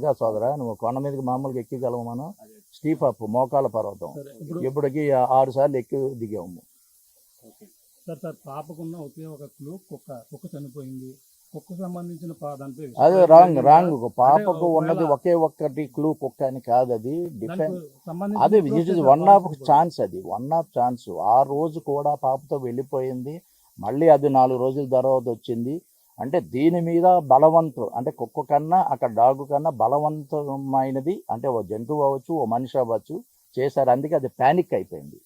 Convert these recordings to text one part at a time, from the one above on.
కాదు సోదరా, నువ్వు కొండ మీదకి మామూలుగా ఎక్కగలవు. మనం స్టీప్ అప్ మోకాళ్ళ పర్వతం ఇప్పటికి 6 సార్లు ఎక్కి దిగాము. సార్ పాపకున్న ఒకే ఒక క్లూ కుక్క చనిపోయింది. కుక్కకు సంబంధించిన దానిపై అదే రాంగ్ పాపకు ఉన్నది ఒకే ఒక్కటి క్లూ కుక్క అని కాదు. అది డిఫెండ్, అదే which is one of chance. అది వన్ ఆఫ్ ఛాన్స్. ఆ రోజు కూడా పాపతో వెళ్ళిపోయింది, మళ్ళీ అది 4 రోజుల తర్వాత వచ్చింది. అంటే దీని మీద బలవంతం, అంటే కుక్క కన్నా అక్కడ డాగు కన్నా బలవంతమైనది, అంటే ఓ జంతువు అవ్వచ్చు, ఓ మనిషి అవ్వచ్చు చేశారు. అందుకే అది ప్యానిక్ అయిపోయింది.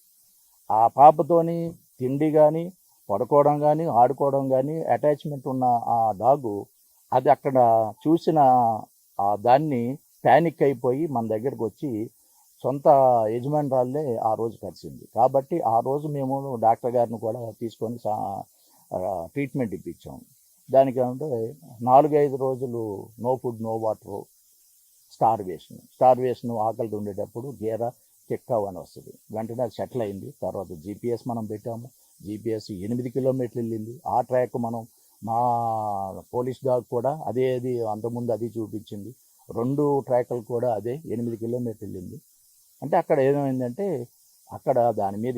ఆ పాపతోని తిండి కానీ, పడుకోవడం కానీ, ఆడుకోవడం కానీ అటాచ్మెంట్ ఉన్న ఆ డాగు అది అక్కడ చూసిన దాన్ని ప్యానిక్ అయిపోయి మన దగ్గరకు వచ్చి సొంత యజమానురాలే ఆ రోజు కలిసింది. కాబట్టి ఆ రోజు మేము డాక్టర్ గారిని కూడా తీసుకొని ట్రీట్మెంట్ ఇప్పించాము. దానికి అంటే 4-5 రోజులు no food no water, starvation ఆకలి ఉండేటప్పుడు గేర చెక్కావు అని వస్తుంది. వెంటనే అది సెటిల్ అయింది. తర్వాత జీపీఎస్ మనం పెట్టాము. జీపీఎస్ 8 కిలోమీటర్లు వెళ్ళింది. ఆ ట్రాక్ మనం మా పోలీస్ డాగ్ కూడా అదే అంతకుముందు అది చూపించింది. 2 ట్రాక్లు కూడా అదే 8 కిలోమీటర్లు వెళ్ళింది. అంటే అక్కడ ఏమైందంటే అక్కడ దాని మీద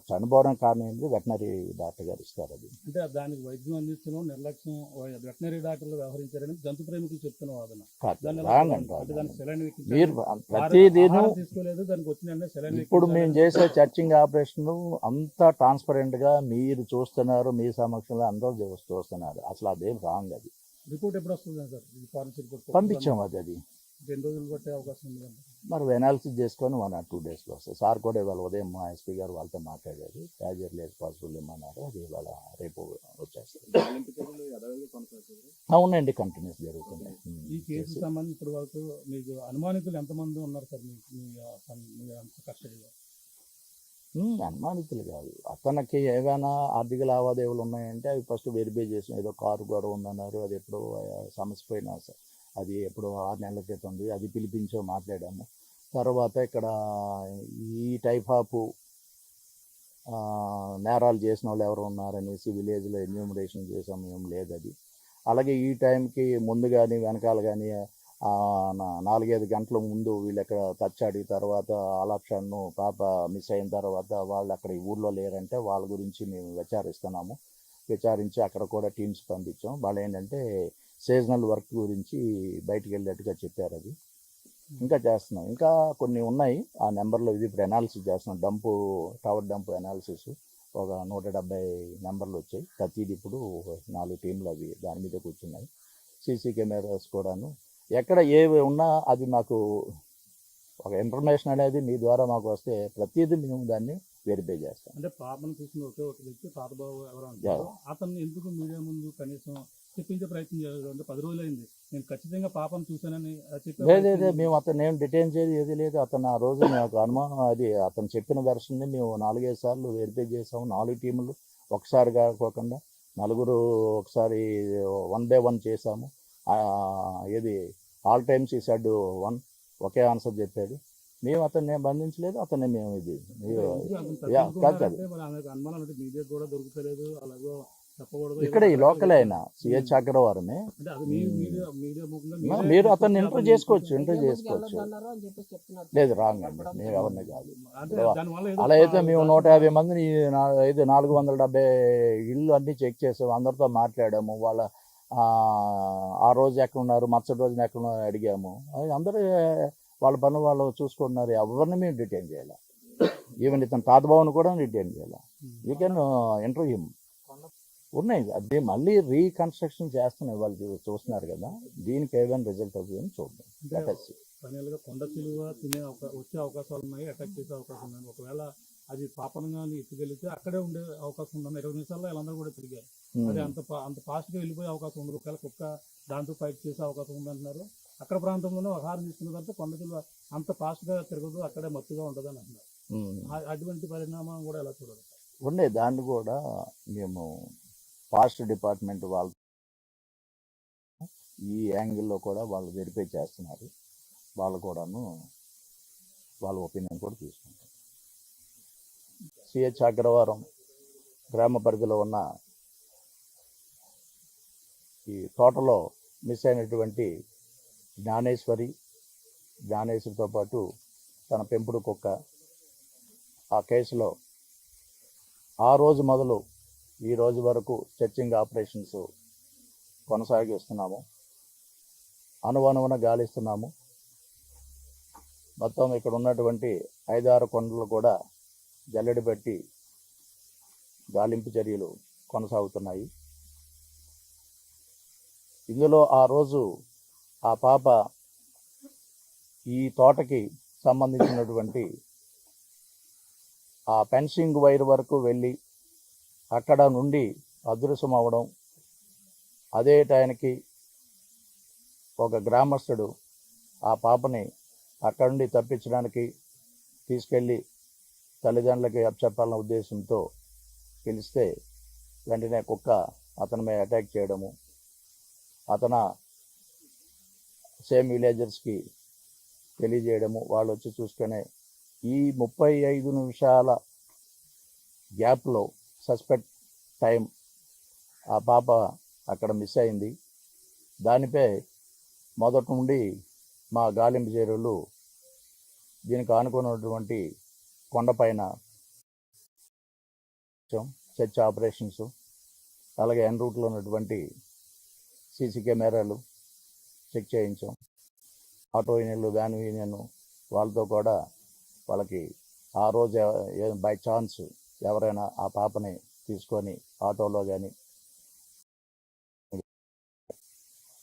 చనిపోవడం కారణం ఏంటి వెటనరీ డాక్టర్ గారు ఇస్తారు. అది అంటే దానికి వైద్యం అందించడం నిర్లక్ష్యం వెటనరీ డాక్టర్లు వ్యవహరించారని జంతు ప్రేమికులు చెప్తున్న వాదన. మీరు ప్రతిదీ ఇప్పుడు మేము చేసే చర్చింగ్ ఆపరేషన్ అంతా ట్రాన్స్పరెంట్గా మీరు చూస్తున్నారు, మీ సమక్షంలో అందరూ చూస్తున్నారు. అసలు అదేం రాంగ్. అది రిపోర్ట్ ఎప్పుడు వస్తుంది సార్? పంపించాము. అది 2 రోజులు పట్టే అవకాశం ఉంది. మరి అనాలిసిస్ చేసుకొని 1 or 2 daysలో వస్తుంది. సార్ కూడా ఇవాళ ఉదయం మా ఎస్పీ గారు వాళ్ళతో మాట్లాడారు. యాజ్ ఎర్లీ యాజ్ పాసిబుల్ ఇమ్మన్నారు. అది ఇవాళ రేపు వచ్చేస్తుంది. అవునండి, కంటిన్యూస్ జరుగుతుంది. ఈ కేసు సంబంధించి ఇప్పుడు వరకు మీకు అనుమానితులు ఎంతమంది ఉన్నారు సార్? కస్టడీలో అనుమానితులు కాదు, అతనికి ఏమైనా ఆర్థిక లావాదేవీలు ఉన్నాయంటే అవి ఫస్ట్ వెరిఫై చేసాం. ఏదో కారు గొడవ ఉందన్నారు, అది ఎప్పుడో సమస్య పోయినా సార్, అది ఎప్పుడో 6 నెలల క్రితం ఉంది. అది పిలిపించో మాట్లాడాము. తర్వాత ఇక్కడ ఈ టైప్ ఆఫ్ నేరాలు చేసిన వాళ్ళు ఎవరు ఉన్నారనేసి విలేజ్లో ఎన్యూమరేషన్ చేసాము. ఏం లేదు అది. అలాగే ఈ టైంకి ముందు కానీ వెనకాల కానీ 4-5 గంటల ముందు వీళ్ళు ఎక్కడ తచ్చాడి తర్వాత ఆలాప్షన్ను పాప మిస్ అయిన తర్వాత వాళ్ళు అక్కడ ఈ ఊళ్ళో లేరంటే వాళ్ళ గురించి మేము విచారిస్తున్నాము. విచారించి అక్కడ కూడా టీమ్స్ పంపించాం. వాళ్ళు ఏంటంటే సీజనల్ వర్క్ గురించి బయటికి వెళ్ళేట్టుగా చెప్పారు. అది ఇంకా చేస్తున్నాం. ఇంకా కొన్ని ఉన్నాయి ఆ నెంబర్లో. ఇది ఇప్పుడు అనాలిసిస్ చేస్తున్నాం. టవర్ డంప్ అనాలిసిస్ ఒక 170 నెంబర్లు వచ్చాయి. ప్రతిది ఇప్పుడు 4 టీంలు అవి దాని మీద కూర్చున్నాయి. సీసీ కెమెరాస్ కూడాను ఎక్కడ ఏవి ఉన్నా అది మాకు ఒక ఇన్ఫర్మేషన్ అనేది మీ ద్వారా మాకు వస్తే ప్రతిదీ మేము దాన్ని వెరిఫై చేస్తాం. అంటే పాపను చూసిన ఒకే ఒక వ్యక్తి తాతబాబు ఎవరు అంటారు, అతను ఎందుకు మీడియా ముందు కనీసం చెప్పించే ప్రయత్నం చేయాలి? అంటే 10 రోజులు అయింది, నేను ఖచ్చితంగా పాపను చూశానని లేదే. మేము అతను ఏం డిటైన్ చేయదు, ఏది లేదు. అతను ఆ రోజు నాకు అనుమానం, అది అతను చెప్పిన వెర్షన్ని మేము 4-5 సార్లు వెరిఫై చేసాము. 4 టీములు ఒకసారి కాకుండా 4 ఒకసారి 1 by 1 చేసాము. ఏది ఆల్ టైమ్స్ ఈ సెడ్ 1 ఒకే ఆన్సర్ చెప్పాడు. మేము అతన్ని ఏం బంధించలేదు. అతన్ని మేము ఇది కాదు ఇక్కడ ఈ లోకల్ అయినా సిహెచ్ అగ్రవారమే. మీరు అతన్ని ఇంటర్వ్యూ చేసుకోవచ్చు. లేదు, రాంగ్ అండి. మేము ఎవరిని కాదు. అలా అయితే మేము 150 మందిని 470 ఇళ్ళు అన్నీ చెక్ చేసాము. అందరితో మాట్లాడాము. వాళ్ళ ఆ రోజు ఎక్కడ ఉన్నారు, మరుసటి రోజున ఎక్కడ ఉన్నారు అడిగాము. అందరూ వాళ్ళ పని వాళ్ళు చూసుకుంటున్నారు. ఎవరిని మేము డిటైన్ చేయాలి. ఈవెన్ ఇతను తాతబాబుని కూడా డిటైన్ చేయాలి. యూ కెన్ ఇంటర్వ్యూ ఉన్నాయి. అది మళ్ళీ రీకన్స్ట్రక్షన్ చేస్తున్నాయి. వాళ్ళు చూస్తున్నారు కదా, దీనికి ఏదైనా రిజల్ట్ అవుతుందని చూద్దాం. ఫైనల్గా కొండ చిలువ వచ్చే అవకాశాలు ఉన్నాయి, అటాక్ చేసే అవకాశం ఉన్నాయి. ఒకవేళ అది పాపను కానీ ఎత్తుకెళ్తే అక్కడే ఉండే అవకాశం ఉందని 20 నిమిషాల్లో వీళ్ళందరూ కూడా తిరిగారు. అది అంత ఫాస్ట్గా వెళ్ళిపోయే అవకాశం ఉండదు. ఒకవేళ కుక్క దాంతో ఫైట్ చేసే అవకాశం ఉందంటున్నారు. అక్కడ ప్రాంతంలోనే ఆహారం తీసుకున్న తర్వాత కొండ చిలువ అంత ఫాస్ట్గా తిరగదు, అక్కడే మత్తుగా ఉంటుంది అని అంటున్నారు. అటువంటి పరిణామం కూడా ఎలా చూడాలి? ఉండే దాన్ని కూడా మేము ఫారెస్ట్ డిపార్ట్మెంట్ వాళ్ళు ఈ యాంగిల్లో కూడా వాళ్ళు వెరిఫై చేస్తున్నారు. వాళ్ళు కూడాను వాళ్ళ ఒపీనియన్ కూడా తీసుకుంటారు. సిహెచ్ అగ్రవారం గ్రామ పరిధిలో ఉన్న ఈ తోటలో మిస్ అయినటువంటి జ్ఞానేశ్వరితో పాటు తన పెంపుడు కుక్క. ఆ కేసులో ఆ రోజు మొదలు ఈ రోజు వరకు సెర్చింగ్ ఆపరేషన్స్ కొనసాగిస్తున్నాము. అనువనువున గాలిస్తున్నాము. మొత్తం ఇక్కడ ఉన్నటువంటి 5-6 కొండలు కూడా జల్లెడ పెట్టి గాలింపు చర్యలు కొనసాగుతున్నాయి. ఇందులో ఆ రోజు ఆ పాప ఈ తోటకి సంబంధించినటువంటి ఆ ఫెన్సింగ్ వైర్ వరకు వెళ్ళి అక్కడ నుండి అదృశ్యం అవ్వడం, అదే టైంకి ఒక గ్రామస్తుడు ఆ పాపని అక్కడి నుండి తప్పించడానికి తీసుకెళ్ళి తల్లిదండ్రులకి అప్పచెప్పాలన్న ఉద్దేశంతో పిలిస్తే వెంటనే కుక్క అతని మీద అటాక్ చేయడము, అతను సేమ్ విలేజర్స్కి తెలియజేయడము, వాళ్ళు వచ్చి చూసుకునే ఈ 35 నిమిషాల గ్యాప్లో సస్పెక్ట్ టైం ఆ పాప అక్కడ మిస్ అయింది. దానిపై మొదటి నుండి మా గాలింపు చర్యలు దీనికి ఆనుకున్నటువంటి కొండపైన సెర్చ్ ఆపరేషన్స్, అలాగే ఎన్ రూట్లో ఉన్నటువంటి సీసీ కెమెరాలు చెక్ చేయించాం. ఆటో యూనియన్లు, వ్యాన్ యూనియన్ వాళ్ళతో కూడా వాళ్ళకి ఆ రోజు బై ఛాన్స్ ఎవరైనా ఆ పాపని తీసుకొని ఆటోలో కానీ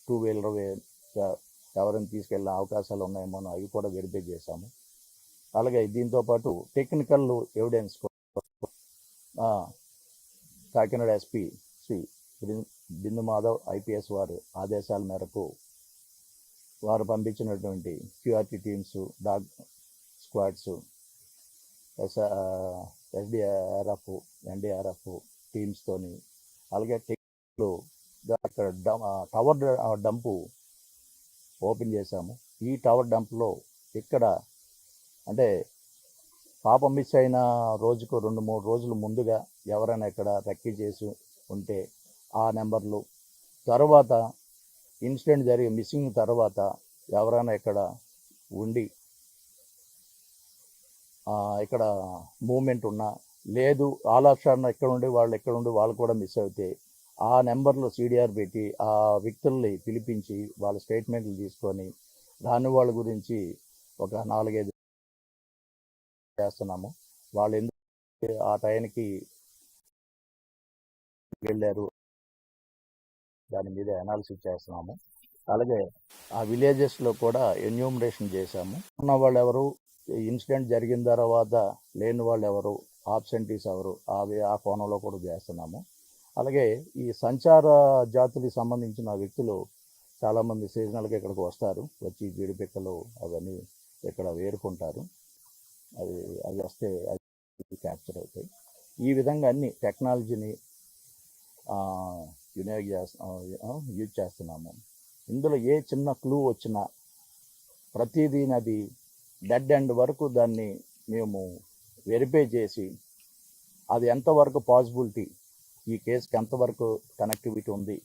2 వీలర్ ఎవరైనా తీసుకెళ్ళిన అవకాశాలు ఉన్నాయేమో అవి కూడా వెరిఫై చేశాము. అలాగే దీంతోపాటు technical evidence Kakinada SP Shri Bindu Madhav IPS వారి ఆదేశాల మేరకు వారు పంపించినటువంటి QRT teams, dog squads, NDRF టీమ్స్తోని, అలాగే టెక్నికల్ అక్కడ టవర్ డంపు ఓపెన్ చేశాము. ఈ టవర్ డంప్లో ఇక్కడ అంటే పాప మిస్ అయిన రోజుకు 2-3 రోజులు ముందుగా ఎవరైనా ఇక్కడ రెక్కీ చేసి ఉంటే ఆ నెంబర్లు, తర్వాత ఇన్సిడెంట్ జరిగి మిస్సింగ్ తర్వాత ఎవరైనా ఇక్కడ ఉండి ఇక్కడ మూమెంట్ ఉన్నా, లేదు ఆల్ ఆప్షన్ ఎక్కడ ఉండి వాళ్ళు కూడా మిస్ అవుతే ఆ నెంబర్లో CDR పెట్టి ఆ వ్యక్తుల్ని పిలిపించి వాళ్ళ స్టేట్మెంట్లు తీసుకొని దాని వాళ్ళ గురించి ఒక 4-5 చేస్తున్నాము. వాళ్ళు ఎందుకు ఆ టైంకి వెళ్ళారు దాని మీద అనాలిసిస్ చేస్తున్నాము. అలాగే ఆ విలేజెస్లో కూడా ఎన్యూమరేషన్ చేశాము. ఉన్న వాళ్ళు ఎవరు, ఇన్సిడెంట్ జరిగిన తర్వాత లేని వాళ్ళు ఎవరు, ఆబ్సెంటీస్ ఎవరు, ఆ కోణంలో కూడా చేస్తున్నాము. అలాగే ఈ సంచార జాతులకు సంబంధించిన వ్యక్తులు చాలామంది సీజనల్గా ఇక్కడికి వస్తారు, వచ్చి జీడిపిక్కలు అవన్నీ ఇక్కడ వేరుకుంటారు. అవి వస్తే అవి క్యాప్చర్ అవుతాయి. ఈ విధంగా అన్ని టెక్నాలజీని యూజ్ చేస్తున్నాము. ఇందులో ఏ చిన్న క్లూ వచ్చినా ప్రతిదీ అది డెడ్ ఎండ్ వరకు దాన్ని మేము వెరిఫై చేసి అది ఎంతవరకు పాసిబిలిటీ, ఈ కేసుకి ఎంతవరకు కనెక్టివిటీ ఉంది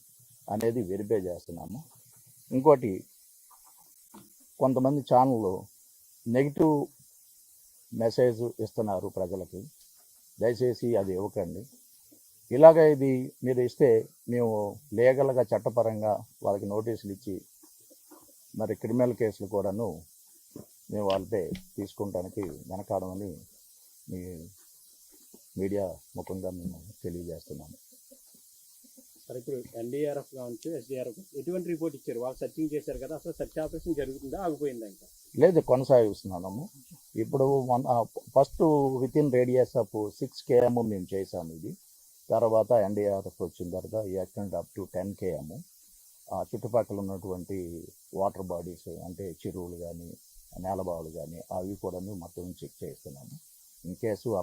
అనేది వెరిఫై చేస్తున్నాము. ఇంకోటి, కొంతమంది ఛానళ్ళు నెగిటివ్ మెసేజ్ ఇస్తున్నారు ప్రజలకి, దయచేసి అది ఇవ్వకండి. ఇలాగ ఇది మీరు ఇస్తే మేము లీగల్గా చట్టపరంగా వాళ్ళకి నోటీసులు ఇచ్చి మరి క్రిమినల్ కేసులు కూడాను మేము వాళ్ళపై తీసుకుంటానికి వెనకాడమని మీ మీడియా ముఖంగా మేము తెలియజేస్తున్నాము. సార్, ఇప్పుడు ఎన్డీఆర్ఎఫ్ కావచ్చు, ఎస్డీఆర్ఎఫ్ ఎటువంటి రిపోర్ట్ ఇచ్చారు? వాళ్ళు సర్చింగ్ చేశారు కదా, అసలు సర్చ్ ఆపరేషన్ జరుగుతుందా, ఆగిపోయిందా? ఇంకా లేదు, కొనసాగిస్తున్నాము. ఇప్పుడు first within radius of 6 km మేము చేసాము. ఇది తర్వాత ఎన్డీఆర్ఎఫ్ వచ్చిన తర్వాత ఎక్స్టెండ్ అప్ టు 10 km. చుట్టుపక్కల ఉన్నటువంటి వాటర్ బాడీస్ అంటే చెరువులు కానీ నేలబావులు కానీ అవి కూడా మొత్తం చెక్ చేస్తున్నాము. ఇన్ కేసు ఆ